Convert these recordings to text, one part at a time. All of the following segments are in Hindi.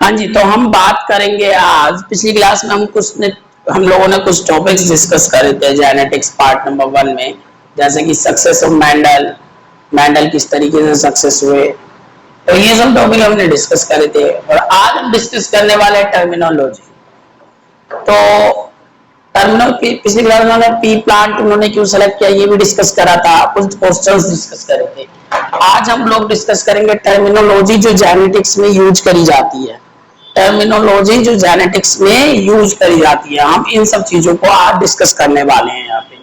हाँ जी, तो हम बात करेंगे आज। पिछली क्लास में हम लोगों ने कुछ टॉपिक्स डिस्कस करे थे जेनेटिक्स पार्ट नंबर 1 में, जैसे कि सक्सेस ऑफ मैंडल किस तरीके से सक्सेस हुए, तो ये सब टॉपिक हमने डिस्कस करे थे। और आज हम डिस्कस करने वाले हैं टर्मिनोलॉजी। तो पिछली क्लास में पी प्लांट उन्होंने क्यों सेलेक्ट किया ये भी डिस्कस करा था, कुछ क्वेश्चंस डिस्कस करे थे। आज हम लोग डिस्कस करेंगे टर्मिनोलॉजी जो जेनेटिक्स में यूज करी जाती है। टर्मिनोलॉजी जो जेनेटिक्स में यूज करी जाती है, हम इन सब चीजों को आज डिस्कस करने वाले हैं यहाँ पे।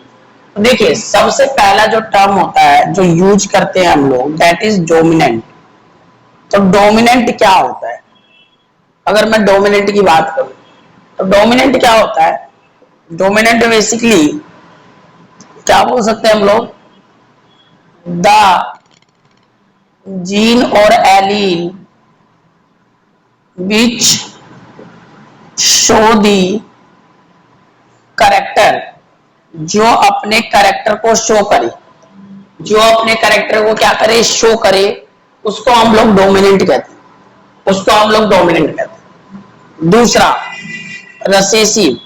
तो देखिए, सबसे पहला जो टर्म होता है जो यूज करते हैं हम लोग, दैट इज डोमिनेंट। तो डोमिनेंट क्या होता है? अगर मैं डोमिनेंट की बात करूं तो डोमिनेंट क्या होता है? डोमिनेंट बेसिकली क्या बोल सकते हैं हम लोग, द जीन और allele which show the character, जो अपने करेक्टर को शो करे, जो अपने करेक्टर को क्या करे, शो करे, उसको हम लोग डोमिनेंट कहते हैं, उसको हम लोग डोमिनेंट कहते हैं। दूसरा रिसेसिव।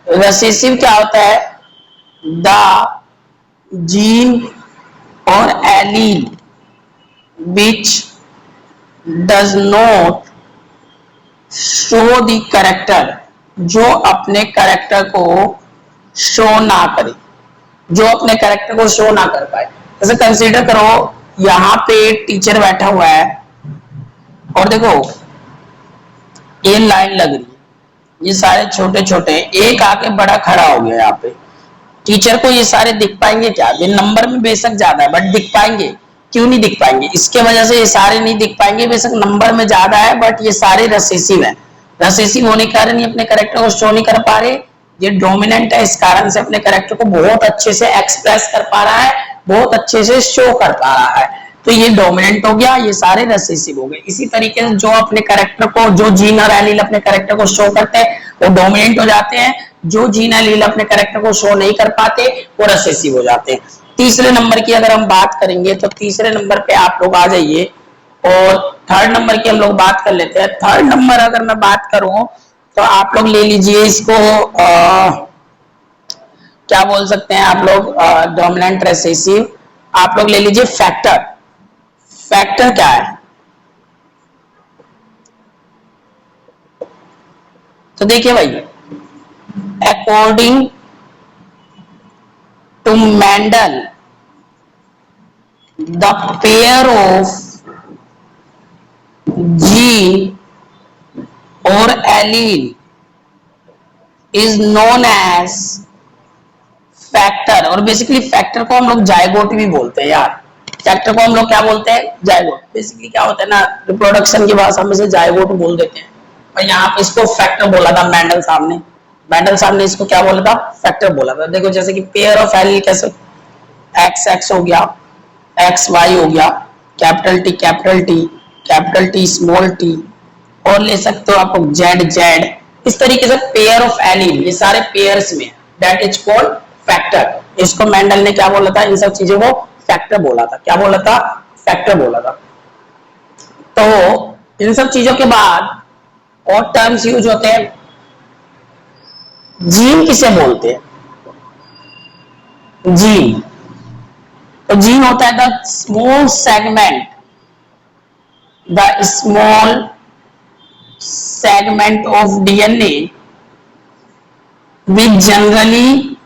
रिसेसिव क्या होता है? द जीन और allele which does not show the character, जो अपने कैरेक्टर को शो ना करे, जो अपने कैरेक्टर को शो ना कर पाए। जैसे कंसीडर करो, यहां पे टीचर बैठा हुआ है और देखो ये लाइन लग रही है, ये सारे छोटे छोटे, एक आके बड़ा खड़ा हो गया। यहाँ पे टीचर को ये सारे दिख पाएंगे क्या? ये नंबर में बेशक ज्यादा है बट दिख पाएंगे? क्यों नहीं दिख पाएंगे? इसके वजह से ये सारे नहीं दिख पाएंगे। बेशक नंबर में ज्यादा है बट ये सारे रिसेसिव हैं। रिसेसिव होने के कारण ये अपने कैरेक्टर को शो नहीं कर पा रहे। ये डोमिनेंट है, इस कारण से अपने कैरेक्टर को बहुत अच्छे से एक्सप्रेस कर पा रहा है, बहुत अच्छे से शो कर पा रहा है। तो ये डोमिनेंट हो गया, ये सारे रिसेसिव हो गए। इसी तरीके से जो अपने कैरेक्टर को, जो जीन और एलील अपने कैरेक्टर को शो करते हैं वो डोमिनेंट हो जाते हैं, जो जीन एलील अपने कैरेक्टर को शो नहीं कर पाते वो रिसेसिव हो जाते हैं। तीसरे नंबर की अगर हम बात करेंगे तो तीसरे नंबर पे आप लोग आ जाइए और थर्ड नंबर की हम लोग बात कर लेते हैं। थर्ड नंबर अगर मैं बात करूं तो आप लोग ले लीजिए इसको, क्या बोल सकते हैं आप लोग, डोमिनेंट रिसेसिव। आप लोग ले लीजिए फैक्टर। फैक्टर क्या है? तो देखिए भाई, according to Mendel the pair of gene और allele is known as factor. और बेसिकली फैक्टर को हम लोग जायगोट भी बोलते हैं यार। फैक्टर को हम लोग क्या बोलते हैं? जायगोट। बेसिकली क्या होता है ना, रिप्रोडक्शन की भाषा में से जायगोट बोल देते हैं, और यहाँ पे इसको फैक्टर बोला था मेंडल साहब ने। मेंडल साहब ने इसको क्या बोला था? फैक्टर बोला था। देखो जैसे कि पेयर ऑफ एलील कैसे, एक्स एक्स हो गया, एक्स वाई हो गया, capital T capital T, capital T small T, और ले सकते हो आप जेड जेड। इस तरीके से पेयर ऑफ एलील, ये सारे पेयर्स में, दैट इज कॉल्ड फैक्टर। इसको मेंडल ने क्या बोला था? इन सब चीजों को फैक्टर बोला था। क्या बोला था? फैक्टर बोला था। तो इन सब चीजों के बाद और टर्म्स यूज होते हैं। जीन किसे बोलते हैं? जीन, तो जीन होता है the small segment, the small segment of DNA which generally,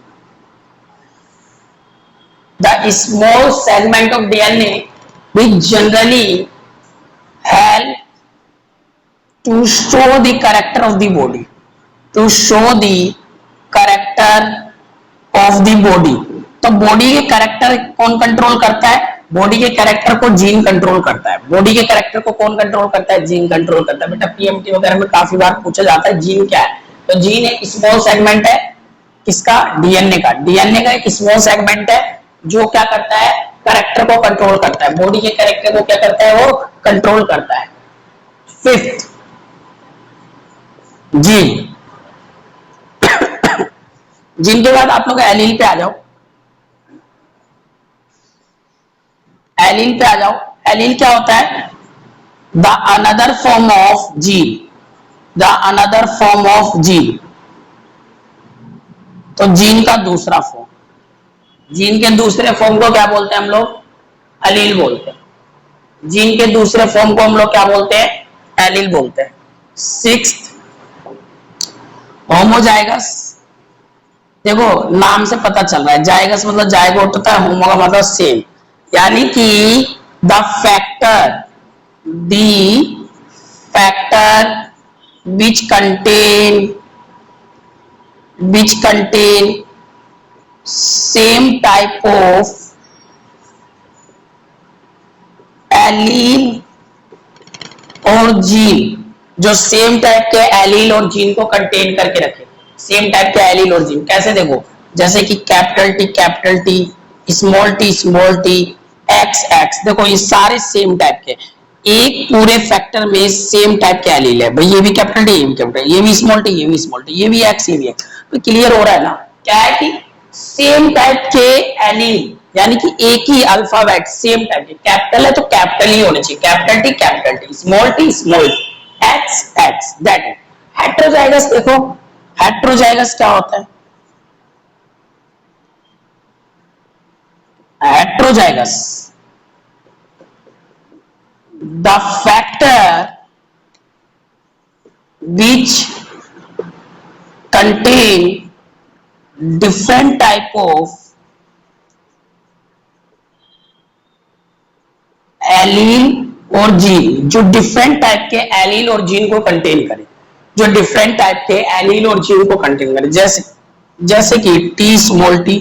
the small segment of DNA which generally help to show the character of the body, to show the character of the body। तो बॉडी के कैरेक्टर कौन कंट्रोल करता है? बॉडी के कैरेक्टर को जीन कंट्रोल करता है। बॉडी के कैरेक्टर को कौन कंट्रोल करता है? जीन कंट्रोल करता है। बेटा पीएमटी वगैरह में काफी बार पूछा जाता है जीन क्या है। तो जीन एक स्मॉल सेगमेंट है, किसका? डीएनए का। डीएनए का एक स्मॉल सेगमेंट है जो क्या करता है? कैरेक्टर को कंट्रोल करता है। बॉडी के कैरेक्टर को क्या करता है? वो कंट्रोल करता है। Fifth, gene. जीन के बाद आप लोग एलील पे आ जाओ। एलील पे आ जाओ। एलील क्या होता है? The another form of gene, the another form of gene, तो जीन का दूसरा फॉर्म, जीन के दूसरे फॉर्म को क्या बोलते हैं हम लोग? एलील बोलते हैं। जीन के दूसरे फॉर्म को हम लोग क्या बोलते हैं? एलील बोलते हैं। Sixth, homozygous. देखो नाम से पता चल रहा है, जाइगस मतलब जायगोट होता है, होमो का मतलब सेम, यानी कि the factor, the factor which contain same type of allele और जीन, जो सेम टाइप के एलील और जीन को कंटेन करके रखे, सेम टाइप के एलील और जीन। कैसे? देखो जैसे कि capital T, small T, X x, देखो ये सारे सेम टाइप के, एक पूरे फैक्टर में सेम टाइप के एलील है भाई, ये भी कैपिटल टी, ये भी कैपिटल, ये भी स्मॉल टी, ये भी स्मॉल टी, ये भी एक्स, ये भी एक्स। तो क्लियर हो रहा है ना? क्या है कि सेम टाइप के एलील, यानी कि एक ही अल्फाबेट सेम टाइप के, कैपिटल है तो कैपिटल ही होने चाहिए, capital T, small T, X X, that is heterozygous. देखो हेट्रोजाइगस क्या होता है? Heterozygous, the factor which contain different type of allele और जीन, जो डिफरेंट टाइप के एलील और जीन को कंटेन करे, जो डिफरेंट टाइप के एलील और जीन को कंटेन करे, जैसे कि T small T,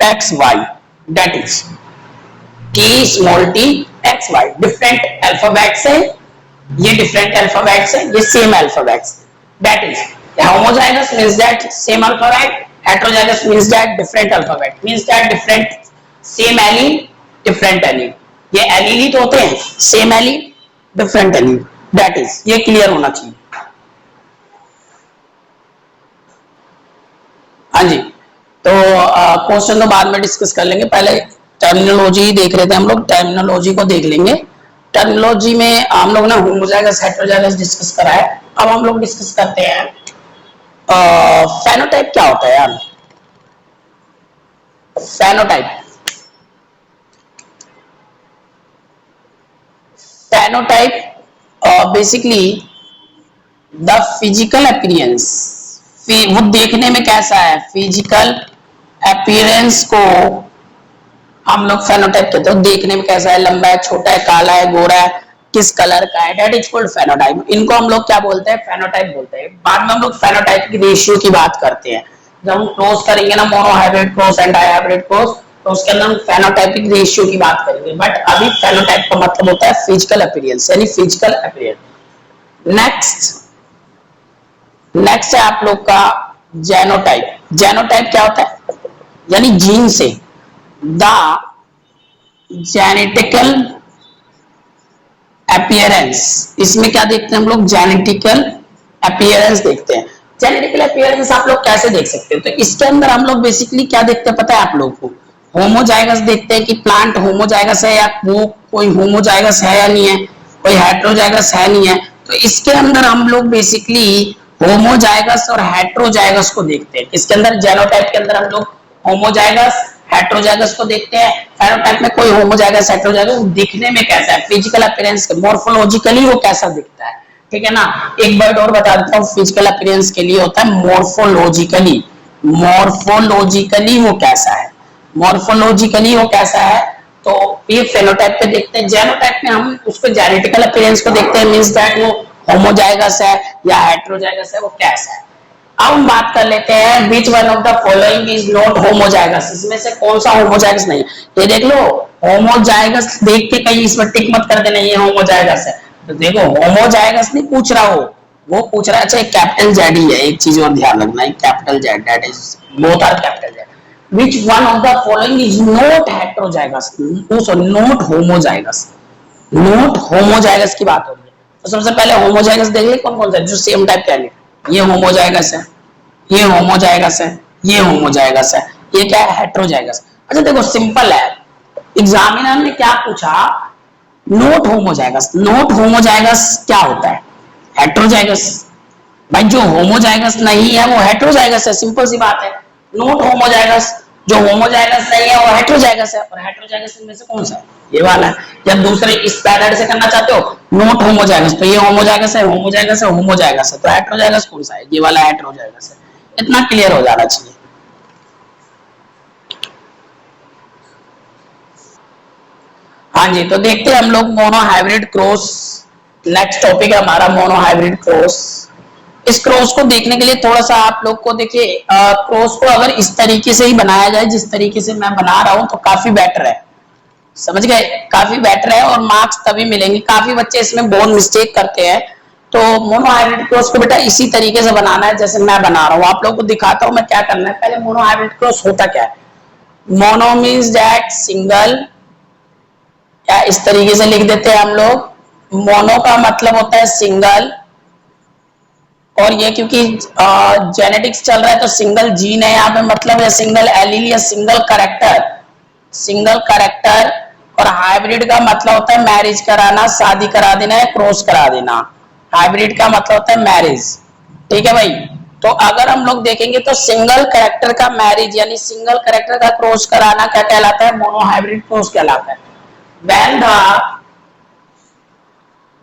X Y, that is T small T, X Y, different alphabets है, ये डिफरेंट अल्फाबेट्स है, ये same alphabets, that is homozygous means that same alphabet, heterozygous means that different alphabet, means that different same allele, different allele, ये एलील ही तो होते हैं, same allele different allele, that is, ये क्लियर होना चाहिए। हाँ जी, तो क्वेश्चन तो बाद में डिस्कस कर लेंगे, पहले टर्मिनोलॉजी देख रहे थे हम लोग, टर्मिनोलॉजी को देख लेंगे। टर्मिनोलॉजी में हम लोग ने होमोजाइगस हेट्रोजाइगस डिस्कस करा है, अब हम लोग डिस्कस करते हैं फेनोटाइप क्या होता है यार? Phenotype basically the physical appearance, वो देखने में कैसा है, फिजिकल अपीयरेंस को हम लोग फेनोटाइप कहते हैं, देखने में कैसा है, लंबा है, छोटा है, काला है, गोरा है, किस कलर का है, दैट इज कॉल्ड फेनोटाइप। इनको हम लोग क्या बोलते हैं? फेनोटाइप बोलते हैं। बाद में हम लोग फेनोटाइप की रेशियो की बात करते हैं, जब हम क्लोज करेंगे ना monohybrid cross and dihybrid cross, तो उसके अंदर हम फेनोटाइपिक रेशियो की बात करेंगे, बट अभी फेनोटाइप का मतलब होता है फिजिकल अपीयरेंस, यानी फिजिकल अपीयरेंस। नेक्स्ट है आप लोग का जेनोटाइप। जेनोटाइप क्या होता है? यानी जीन से, द जेनेटिकल अपीयरेंस, इसमें क्या देखते हैं हम लोग? जेनेटिकल अपीयरेंस देखते हैं। जेनेटिकल अपीयरेंस आप लोग कैसे देख सकते हो? तो इसके अंदर हम लोग बेसिकली क्या देखते हैं पता है आप लोग को? होमोजाइगस देखते हैं कि प्लांट होमोजाइगस है, या वो कोई होमोजाइगस है या नहीं है, कोई हेट्रोजाइगस है नहीं है। तो इसके अंदर हम लोग बेसिकली होमोजाइगस और हेट्रोजाइगस को देखते हैं। इसके अंदर जेनोटाइप के अंदर हम लोग होमोजाइगस हेट्रोजाइगस को देखते हैं। फेनोटाइप में कोई होमोजाइगस हेट्रोजाइगस, दिखने में कैसा है, फिजिकल अपीयरेंस, मॉर्फोलॉजिकली वो कैसा दिखता है, ठीक है ना। एक वर्ड और बता देता हूँ फिजिकल अपीयरेंस के लिए, होता है मॉर्फोलॉजिकली। मॉर्फोलॉजिकली वो कैसा है, मॉर्फोलॉजिकली वो कैसा है, तो ये फेनोटाइप पे देखते हैं। जेनोटाइप में हम उसको जेनेटिकल अपीयरेंस को देखते हैं, मींस दैट वो होमोजाइगस है या हेट्रोजाइगस है, वो कैसा है। अब हम बात कर लेते हैं which one of the following is not homozygous, इसमें से कौन सा होमोजाइगस नहीं है। ये देख लो, होमोजाइगस देख के कहीं इसमें टिक मत कर देना ये होमोजाइगस है। तो देखो होमोजाइगस नहीं पूछ रहा हो, वो पूछ रहा है अच्छा कैपिटल जेड ही है। एक चीज और ध्यान रखना है, capital Z, that is both are capital Z. Which one of the following is not heterozygous? sorry, not homozygous, not homozygous की बात हो रही है। तो सबसे पहले होमोजाइगस देख ले कौन कौन सा जो सेम टाइप के हैं। ये होमोजाइगस है, ये होमोजाइगस है, ये होमोजाइगस है, ये क्या है? हेट्रोजाइगस। अच्छा देखो सिंपल है, एग्जामिनर ने क्या पूछा, नोट होमोजाइगस, नोट होमोजाइगस क्या होता है? हेट्रोजाइगस। भाई जो होमोजाइगस नहीं है वो हेट्रोजाइगस है, सिंपल सी बात है। नोट होमोजाइगस, जो होमोजाइगस नहीं है वो हेट्रोजाइगस है, और हेट्रोजाइगस इनमें से कौन सा है? ये वाला है। या दूसरे इस पैरेलल से करना चाहते हो नोट होमोजाइगस, तो ये होमोजाइगस है, होमोजाइगस है, होमोजाइगस है, तो हेट्रोजाइगस कौन सा है? ये वाला हेट्रोजाइगस है। इतना क्लियर हो जाना चाहिए। हाँ जी, तो देखते हैं हम लोग mono hybrid cross. Next topic है हमारा मोनो हाइब्रिड क्रॉस। इस क्रॉस को देखने के लिए थोड़ा सा आप लोग को देखिए, क्रॉस को अगर इस तरीके से ही बनाया जाए जिस तरीके से मैं बना रहा हूं तो काफी बेटर है। समझ गए? काफी बेटर है और मार्क्स तभी मिलेंगे। काफी बच्चे इसमें बहुत मिस्टेक करते हैं। तो मोनो हाइब्रिड क्रॉस को बेटा इसी तरीके से बनाना है जैसे मैं बना रहा हूँ। आप लोगों को दिखाता हूँ मैं क्या करना है। पहले मोनो हाइब्रिड क्रॉस होता क्या है? मोनो मीन्स दैट सिंगल, या इस तरीके से लिख देते हैं हम लोग। मोनो का मतलब होता है सिंगल, और ये क्योंकि जेनेटिक्स चल रहा है तो सिंगल जीन है यहाँ पे, मतलब है सिंगल एलील या सिंगल करेक्टर, सिंगल करेक्टर। और हाइब्रिड का मतलब होता है मैरिज कराना, शादी करा देना या क्रॉस करा देना। हाइब्रिड का मतलब होता है मैरिज। ठीक है भाई? तो अगर हम लोग देखेंगे तो सिंगल करेक्टर का मैरिज यानी सिंगल करेक्टर का क्रॉस कराना क्या कहलाता है? मोनो हाइब्रिड क्रॉस कहलाता है। वैन द,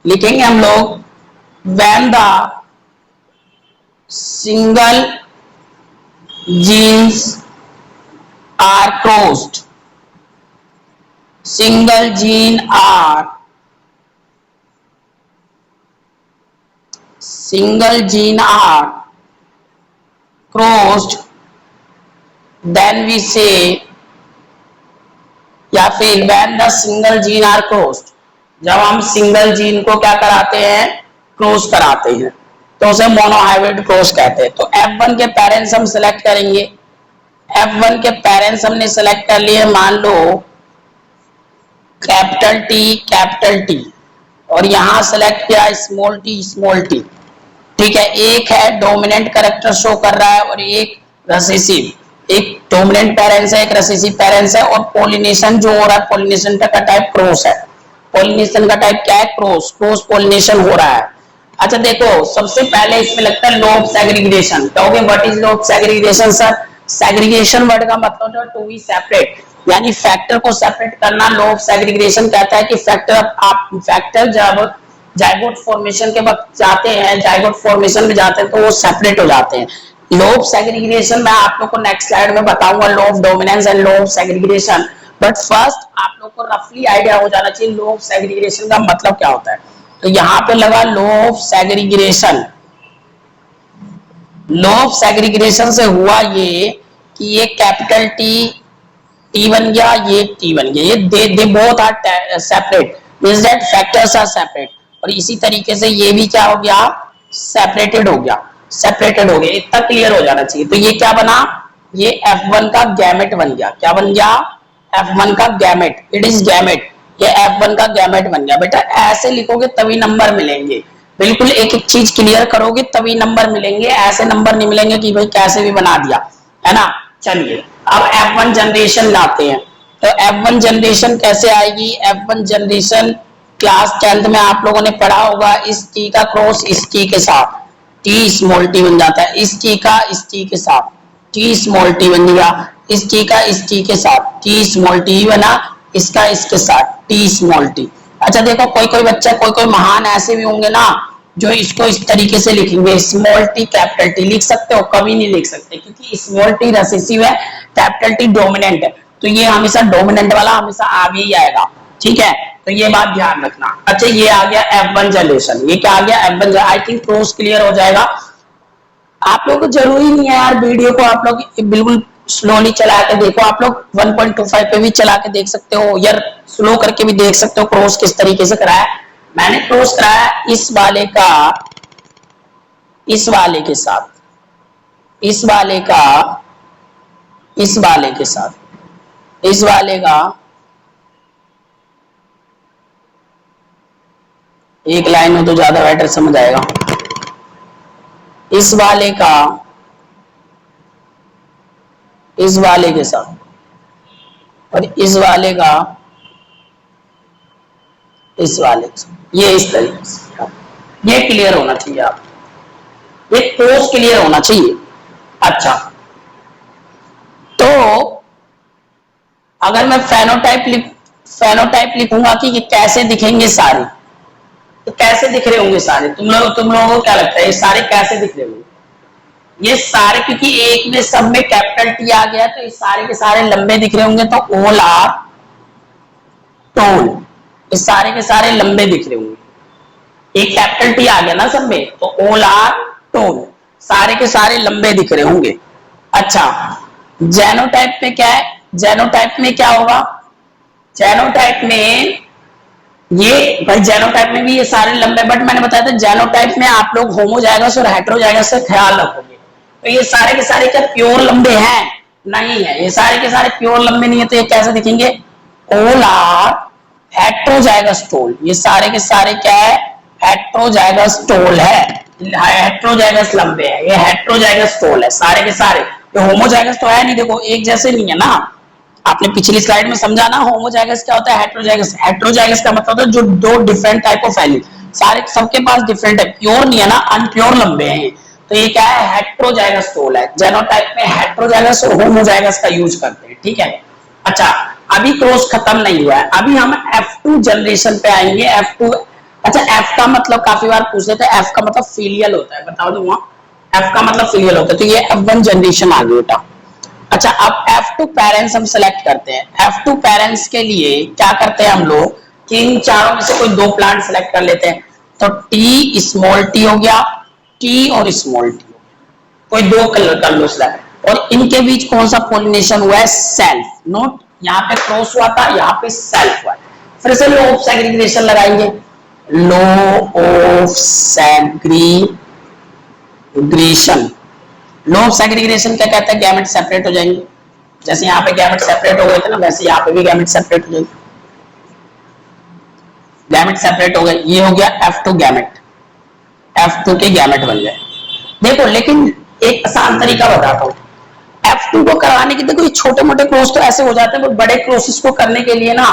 लिखेंगे हम लोग, when the single genes are crossed, single gene are, single gene are crossed, then we say, या फिर when the single gene are crossed, जब हम सिंगल जीन को क्या कराते हैं? क्रॉस कराते हैं, तो उसे मोनोहाइब्रिड क्रॉस कहते हैं। तो F1 के पेरेंट्स हम सिलेक्ट करेंगे। F1 के पेरेंट्स हमने सिलेक्ट कर लिए, मान लो कैपिटल टी, और यहां सेलेक्ट किया स्मॉल टी स्मॉल टी। ठीक है? एक है डोमिनेंट कैरेक्टर शो कर रहा है और एक रिसेसिव, एक डोमिनेंट पेरेंट्स है एक रिसेसिव पेरेंट्स है, और पोलिनेशन जो हो रहा है पोलिनेशन का टाइप क्रॉस है। पोलिनेशन का टाइप क्या है? क्रॉस, क्रॉस पोलिनेशन हो रहा है। अच्छा देखो, सबसे पहले इसमें लगता है लॉ ऑफ सेग्रीगेशन। कहोगे what is law of segregation sir? Segregation word का मतलब है टू बी सेपरेट, यानी फैक्टर को सेपरेट करना। लॉ ऑफ सेग्रीगेशन कहता है कि फैक्टर जब जाइगोट फॉर्मेशन के वक्त जाते हैं, जाइगोट फॉर्मेशन में जाते हैं तो वो सेपरेट हो जाते हैं। लॉ ऑफ सेग्रीगेशन मैं आप लोग को नेक्स्ट स्लाइड में बताऊंगा, law of dominance and law of segregation. But first आप लोग को रफली आइडिया हो जाना चाहिए लॉ ऑफ सेग्रीगेशन का मतलब क्या होता है। तो यहाँ पे लगा law of segregation. Law of segregation से हुआ ये कि ये कैपिटल टी बन गया, ये टी बन गया, ये they both are separate, means that factors are separate. और इसी तरीके से ये भी क्या हो गया? सेपरेटेड हो गया, सेपरेटेड हो गया। इतना क्लियर हो जाना चाहिए। तो ये क्या बना? ये F1 का गैमेट बन गया। क्या बन गया? F1 का गैमेट, इट इज गैमेट। ये F1 का गैमेट बन गया। बेटा ऐसे लिखोगे तभी नंबर मिलेंगे, बिल्कुल एक एक चीज क्लियर करोगे तभी नंबर मिलेंगे। ऐसे नंबर नहीं मिलेंगे कि भाई कैसे भी बना दिया, है ना? चलिए अब F1 जनरेशन लाते हैं। तो F1 जनरेशन कैसे आएगी? F1 जनरेशन क्लास 10th में आप लोगों ने पढ़ा होगा, इस टी का क्रॉस इस टी के साथ टी स्मॉल टी बन जाता है, इस टी का इस टी के साथ टी स्मॉल टी बन गया, इस टी का इस टी के साथ टी स्मॉल टी बना, इसका इसके साथ टी स्मॉल टी। अच्छा देखो, कोई कोई बच्चा, कोई कोई महान ऐसे भी होंगे ना जो इसको इस तरीके से लिखेंगे, स्मॉल टी कैपिटल टी। लिख सकते हो? कभी नहीं लिख सकते, क्योंकि स्मॉल टी रिसेसिव है, कैपिटल टी डोमिनेंट है, तो ये हमेशा डोमिनेंट वाला हमेशा आगे ही आएगा। ठीक है? तो ये बात ध्यान रखना। अच्छा ये आ गया F1 जनरेशन। ये क्या आ गया? F1। I think cross clear हो जाएगा। आप लोग को जरूरी नहीं है यार, वीडियो को आप लोग बिल्कुल स्लोली चला के देखो। आप लोग 1.25 पे भी चला के देख सकते हो, या स्लो करके भी देख सकते हो क्रॉस किस तरीके से कराया। मैंने क्रॉस कराया इस वाले का इस वाले के साथ, इस वाले का इस वाले के साथ, इस वाले का एक लाइन में तो ज्यादा बेटर समझ आएगा। इस वाले का इस वाले के साथ, और इस वाले का इस वाले ये इस तरीके से, ये क्लियर होना चाहिए आप, ये कोर्स क्लियर होना चाहिए। अच्छा, तो अगर मैं फेनोटाइप लिखूंगा कि ये कैसे दिखेंगे सारे, तो कैसे दिख रहे होंगे सारे, तुम लोगों को क्या लगता है ये सारे कैसे दिख रहे होंगे? ये सारे, क्योंकि एक में सब में कैपिटल टी आ गया तो ये सारे के सारे लंबे दिख रहे होंगे, तो ऑल आर टोल, ये सारे के सारे लंबे दिख रहे होंगे। एक कैपिटल टी आ गया ना सब में, तो ऑल आर टोल, सारे के सारे लंबे दिख रहे होंगे। अच्छा, जेनोटाइप में क्या है? जेनोटाइप में क्या होगा? जेनोटाइप में ये भाई, जेनोटाइप में भी ये सारे लंबे, बट मैंने बताया था जेनोटाइप में आप लोग होमोजाइगस और हेटेरोजाइगस से ख्याल रखोगे। तो ये सारे के सारे क्या प्योर लंबे हैं? नहीं है, ये सारे के सारे प्योर लंबे नहीं है, तो ये कैसे दिखेंगे? ऑल आर हेटेरोजाइगस टोल, ये सारे के सारे क्या है? हेटेरोजाइगस टोल है, हेटेरोजाइगस लंबे है, ये हेटेरोजाइगस टोल है सारे के सारे। ये होमोजाइगस तो है नहीं, देखो एक जैसे नहीं है ना, आपने पिछली स्लाइड में समझा ना होमोजाइगस क्या होता है, हेटेरोजाइगस। हेटेरोजाइगस का मतलब है जो दो डिफरेंट टाइप ऑफ वैल्यू, सारे सबके पास डिफरेंट है, प्योर नहीं है ना, अनप्योर लंबे हैं। तो ये क्या है? हेटेरोजाइगस टोल है। जेनोटाइप में हेटेरोजाइगस और होमोजाइगस का यूज करते हैं, ठीक है। अच्छा, अभी क्रॉस खत्म नहीं हुआ है, अभी हम F2 जनरेशन पे आएंगे। F2, अच्छा F का मतलब काफी बार पूछ लेते हैं, F का मतलब फीलियल होता है, बता दूंगा। F का मतलब फीलियल होता है, तो ये F1 जनरेशन आ गई बेटा। अच्छा, अब F2 पेरेंट्स हम सेलेक्ट करते हैं। F2 पेरेंट्स के लिए क्या करते हैं हम लोग कि इन चारों में से कोई दो प्लांट सेलेक्ट कर लेते हैं। तो T स्मॉल टी हो गया, T और स्मॉल टी, कोई दो कलर कर लो सेलेक्ट, और इनके बीच कौन सा पॉलिनेशन हुआ है? सेल्फ। नोट, यहाँ पे क्रॉस हुआ था, यहाँ पे सेल्फ हुआ है। फिर से लो ऑफ सेग्रीगेशन लगाएंगे, law of segregation. Law of segregation क्या कहता है? गैमेट सेपरेट हो जाएंगे, जैसे यहाँ पे गैमेट सेपरेट हो गए थे ना, वैसे यहाँ पे भी गैमेट सेपरेट हो जाएंगे। गैमेट सेपरेट हो गए, ये हो गया F2 गैमेट, F2 के गैमेट बन गए। देखो, लेकिन एक आसान तरीका बताता हूँ F2 को कराने के। देखो, ये छोटे मोटे क्रॉस तो ऐसे हो जाते हैं, बड़े क्रॉसेस को करने के लिए ना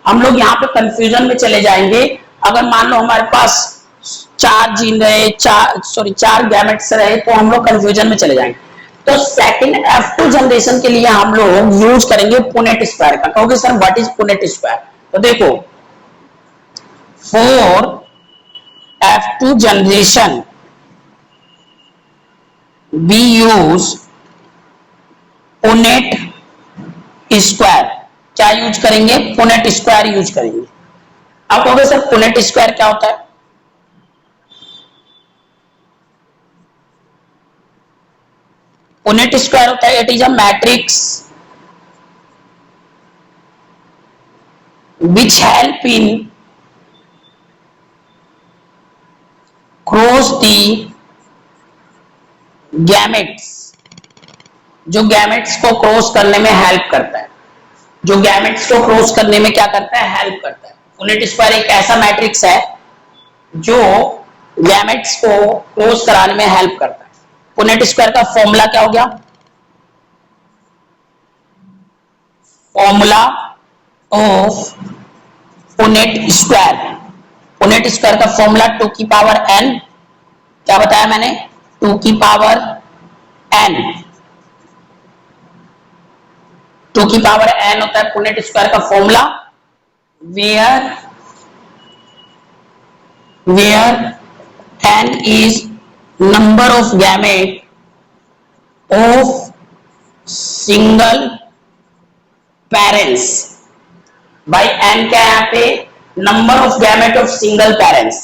हम लोग यहाँ पे कंफ्यूजन में चले जाएंगे। अगर मान लो हमारे पास चार जीन रहे, चार गैमेट्स रहे, तो हम लोग कंफ्यूजन में चले जाएंगे। तो सेकंड F2 जनरेशन के लिए हम लोग यूज करेंगे पुनेट स्क्वायर का। कहोगे sir what is Punnett square? तो देखो, for F2 generation we use Punnett square. क्या यूज करेंगे? पुनेट स्क्वायर यूज करेंगे। आप कहोगे सर पुनेट स्क्वायर क्या होता है? पुनेट स्क्वायर होता है, it is a matrix which help in cross the gametes, जो गैमेट्स को क्रॉस करने में हेल्प करता है, जो गैमेट्स को क्रॉस करने में क्या करता है? हेल्प करता है। पुनेट स्क्वायर एक ऐसा मैट्रिक्स है जो गैमेट्स को क्रॉस कराने में हेल्प करता है। पुनेट स्क्वायर का फॉर्मूला क्या हो गया? Formula of Punnett square, Punnett square का फॉर्मूला 2 की पावर n, क्या बताया मैंने? 2 की पावर n, 2 की पावर n होता है पुनेट स्क्वायर का formula, where n is number of gamete of single parents. भाई n क्या है यहाँ पे? Number of gamete of single parents.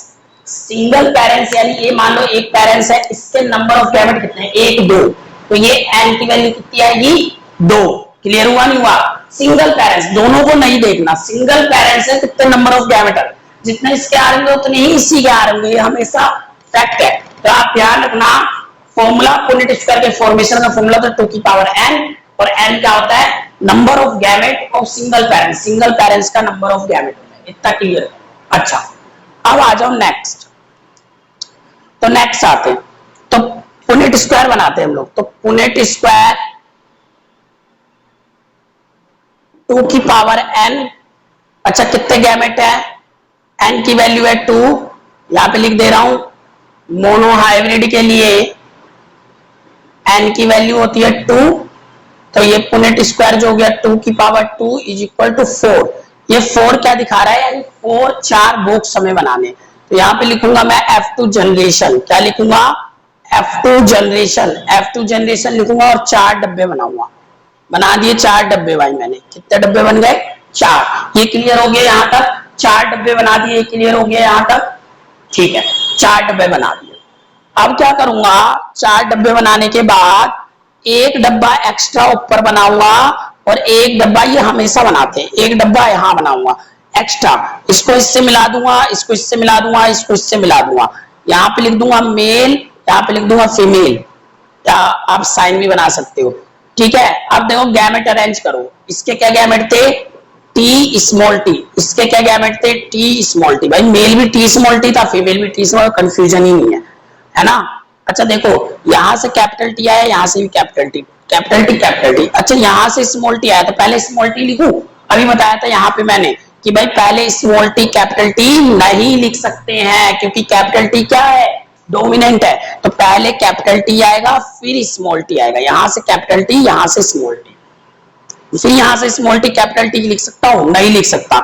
Single parents यानी ये मान लो एक पेरेंट्स है, इसके नंबर ऑफ गैमेट कितने हैं? 1 2, तो ये n की वैल्यू कितनी आएगी? 2। क्लियर हुआ नहीं हुआ? सिंगल पेरेंट्स, दोनों को नहीं देखना, सिंगल पेरेंट्स है, कितने नंबर ऑफ गैमेट है, जितने इसके आ रहे उतने ही इसी के आ रहे, ये हमेशा फैक्ट है। तो आप ध्यान रखना, फॉर्मूला पुनेट स्क्वायर के फॉर्मेशन का फॉर्मूला तो 2 की पावर n, और n क्या होता है? Number of gamete of single parents, single parents का नंबर ऑफ गैमेट होता है। इतना क्लियर है? अच्छा, अब आ जाओ नेक्स्ट। तो नेक्स्ट आते हैं, तो पुनेट स्क्वायर बनाते हैं हम लोग। तो पुनेट स्क्वायर 2 की पावर n, अच्छा कितने गैमेट है? एन की वैल्यू है 2, यहां पे लिख दे रहा हूं मोनोहाइब्रिड के लिए एन की वैल्यू होती है 2, तो ये पुनेट स्क्वायर जो हो गया 2 की पावर 2 इज इक्वल टू 4। ये 4 क्या दिखा रहा है, यानी 4 4 बॉक्स हमें बनाने। तो यहां पे लिखूंगा मैं F2 जनरेशन, क्या लिखूंगा F2 जनरेशन, F2 जनरेशन लिखूंगा और 4 डब्बे बनाऊंगा। बना दिए 4 डब्बे भाई मैंने, कितने डब्बे बन गए 4। ये क्लियर हो गया यहां तक, 4 डब्बे बना दिए, क्लियर हो गया यहां तक, ठीक है 4 डब्बे बना दिए। अब क्या करूंगा, 4 डब्बे बनाने के बाद एक डब्बा एक्स्ट्रा ऊपर बनाऊंगा और एक डब्बा, ये हमेशा बनाते हैं, एक डब्बा यहां बनाऊंगा एक्स्ट्रा, इसको इससे मिला दूंगा, इसको इससे मिला दूंगा, इसको इससे मिला दूंगा। यहां पे लिख दूंगा मेल, यहां पे लिख दूंगा फीमेल, या आप साइन भी बना सकते हो, ठीक है। अब देखो गैमेट अरेंज करो, इसके क्या गैमेट थे टी स्मॉल टी, इसके क्या गैमेट थे टी स्मॉल टी। भाई मेल भी टी स्मॉल टी था, फीमेल भी टी स्मॉल, कंफ्यूजन ही नहीं है ना। अच्छा देखो यहां से कैपिटल टी आया, यहां से भी capital T, capital T capital T. अच्छा यहां से स्मॉल टी आया, तो पहले स्मॉल टी लिखूं, अभी बताया था यहां पे मैंने कि भाई पहले स्मॉल टी कैपिटल टी नहीं लिख सकते हैं, क्योंकि कैपिटल टी क्या है डोमिनेंट है। तो पहले कैपिटल टी आएगा फिर स्मॉल टी आएगा, यहां से कैपिटल टी यहां से स्मॉल टी, फिर यहां से स्मॉल टी कैपिटल टी लिख सकता हूं, नहीं लिख सकता।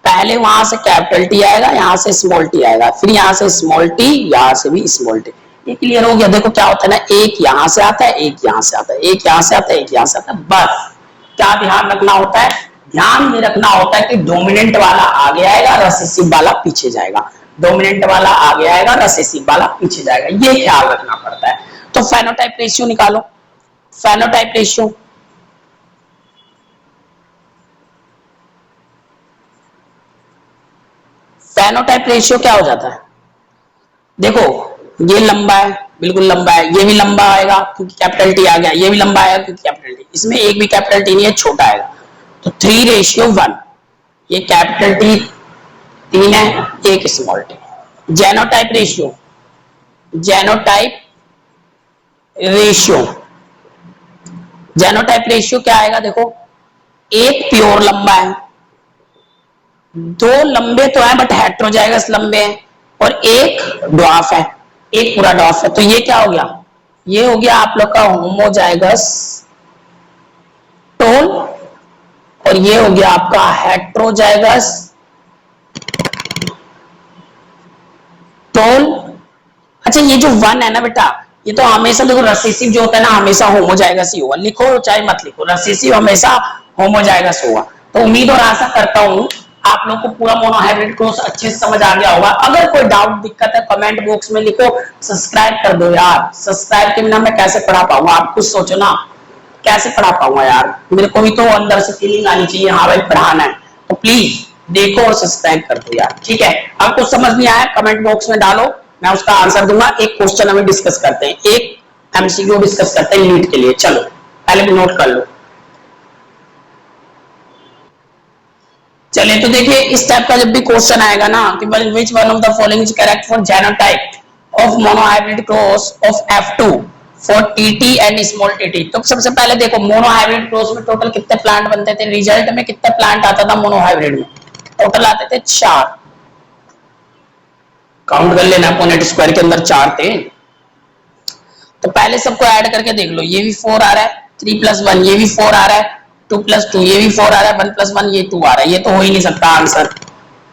पहले वहां से कैपिटल टी आएगा, यहां से स्मॉल टी आएगा, फिर यहां से स्मॉल टी, यहां से भी स्मॉल टी। ये क्लियर हो गया। देखो क्या होता है ना, एक यहां से आता है, एक यहां से आता है, एक यहां से आता है, एक यहां से आता है। बस क्या ध्यान रखना होता है, ध्यान ये रखना होता है कि डोमिनेंट वाला आगे आएगा, रिसेसिव वाला पीछे जाएगा, डोमिनेंट वाला आगे आएगा, रिसेसिव वाला पीछे जाएगा, ये ख्याल रखना पड़ता है। तो फेनोटाइप रेशियो निकालो, फेनोटाइप रेशियो, फेनोटाइप रेशियो क्या हो जाता है, देखो ये लंबा है, बिल्कुल लंबा है, ये भी लंबा आएगा क्योंकि कैपिटल टी आ गया, ये भी लंबा आएगा क्योंकि कैपिटल टी, इसमें एक भी कैपिटल टी नहीं है, छोटा आएगा। तो 3:1, ये कैपिटल टी 3 है, एक small T. Genotype ratio, genotype ratio, genotype ratio क्या आएगा, देखो एक प्योर लंबा है, दो लंबे तो है बट हेट्रोजाइगस लंबे हैं, और एक ड्वार्फ है, एक पूरा ड्वार्फ है। तो ये क्या हो गया, ये हो गया आप लोग का होमोजाइगस टोल, और ये हो गया आपका हेट्रोजाइगस टोल। अच्छा ये जो 1 है ना बेटा, ये तो हमेशा देखो रिसेसिव जो होता है ना हमेशा होमोजाइगस ही होगा, लिखो चाहे मत लिखो, रिसेसिव हमेशा होमोजाइगस होगा। तो उम्मीद और आशा करता हूं आप लोग को पूरा मोनोहाइब्रिड क्रॉस अच्छे से समझ आ गया होगा। अगर कोई डाउट दिक्कत है कमेंट बॉक्स में लिखो, सब्सक्राइब कर दो यार, सब्सक्राइब के बिना मैं कैसे पढ़ा पाऊंगा, आप कुछ सोचो ना, कैसे पढ़ा पाऊंगा यार, मेरे को भी तो अंदर से फीलिंग आनी चाहिए हाँ भाई पढ़ाना है। तो प्लीज देखो और सब्सक्राइब कर दो यार, ठीक है। अब कुछ समझ नहीं आया कमेंट बॉक्स में डालो, मैं उसका आंसर दूंगा। एक क्वेश्चन हमें डिस्कस करते हैं, एक एमसीक्यू डिस्कस करते हैं नीट के लिए, चलो पहले भी नोट कर लो। चलिए तो देखिए इस टाइप का जब भी क्वेश्चन आएगा ना कि which one of the following is correct for genotype of monohybrid cross of F2 for TT and small TT. तो सबसे पहले देखो मोनोहाइब्रिड क्रॉस में टोटल कितने प्लांट बनते थे, रिजल्ट में कितने प्लांट आता था मोनोहाइब्रिड में, टोटल आते थे 4, काउंट कर लेना, पुनेट स्क्वायर के अंदर 4 थे। तो पहले सबको ऐड करके देख लो, ये भी 4 आ रहा है, 3 + 1 ये भी 4 आ रहा है, 2 + 2 ये भी 4 आ रहा है, 1 + 1 ये 2 आ रहा है। ये तो हो ही नहीं सकता आंसर,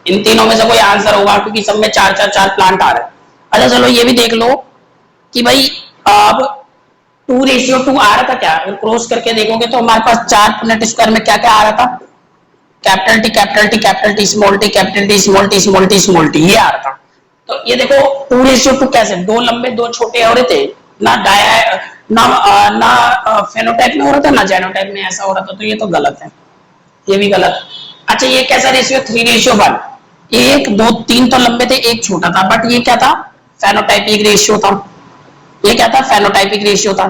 इन तीनों में से कोई आंसर होगा क्योंकि सब में 4 प्लांट आ रहा है। अच्छा चलो ये भी देख लो कि भाई अब 2:2 आ रहा था क्या, क्रॉस करके देखोगे तो हमारे पास 4 पुनेट स्क्वायर में क्या क्या आ रहा था, capital T capital T capital T small T capital T small T small T small T, ये आ रहा था। तो ये देखो 2:2 कैसे, 2 लंबे 2 छोटे हो रहे थे ना, ना फेनोटाइप में हो रहा था ना जेनोटाइप में ऐसा हो रहा था, तो ये तो गलत है, ये भी गलत। अच्छा ये कैसा रेशियो, 3:1, 1 2 3 तो लंबे थे, एक छोटा था, बट ये क्या था फेनोटाइपिक रेशियो था, ये क्या था फेनोटाइपिक रेशियो था,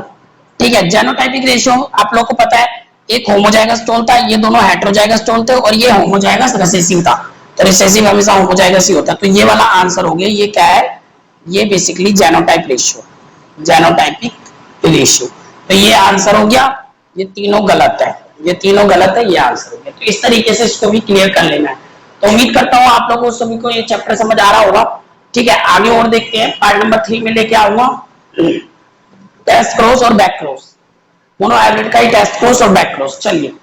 ठीक है। जेनोटाइपिक रेशियो आप लोग को पता है, एक होमोजाइगस टोल था, ये दोनों हेट्रोजाइगस टोल थे, और ये होमोजाइगस रिसेसिव था, तो रिसेसिव हमेशा होमोजाइगस ही होता है। तो ये वाला आंसर हो गया, ये क्या है, ये बेसिकली जेनोटाइप रेशियो, जेनोटाइपिक रेशियो। तो ये आंसर हो गया, ये तीनों गलत है, ये तीनों गलत है, ये आंसर हो गया। तो इस तरीके से इसको भी क्लियर कर लेना है। तो उम्मीद करता हूं आप लोगों को सभी को ये चैप्टर समझ आ रहा होगा। ठीक है, आगे और देखते हैं। पार्ट नंबर 3 में लेके आऊंगा टेस्ट क्रॉस और बैक क्रॉस, मोनो हाइब्रिड का ही टेस्ट क्रॉस और बैक क्रॉस। चलिए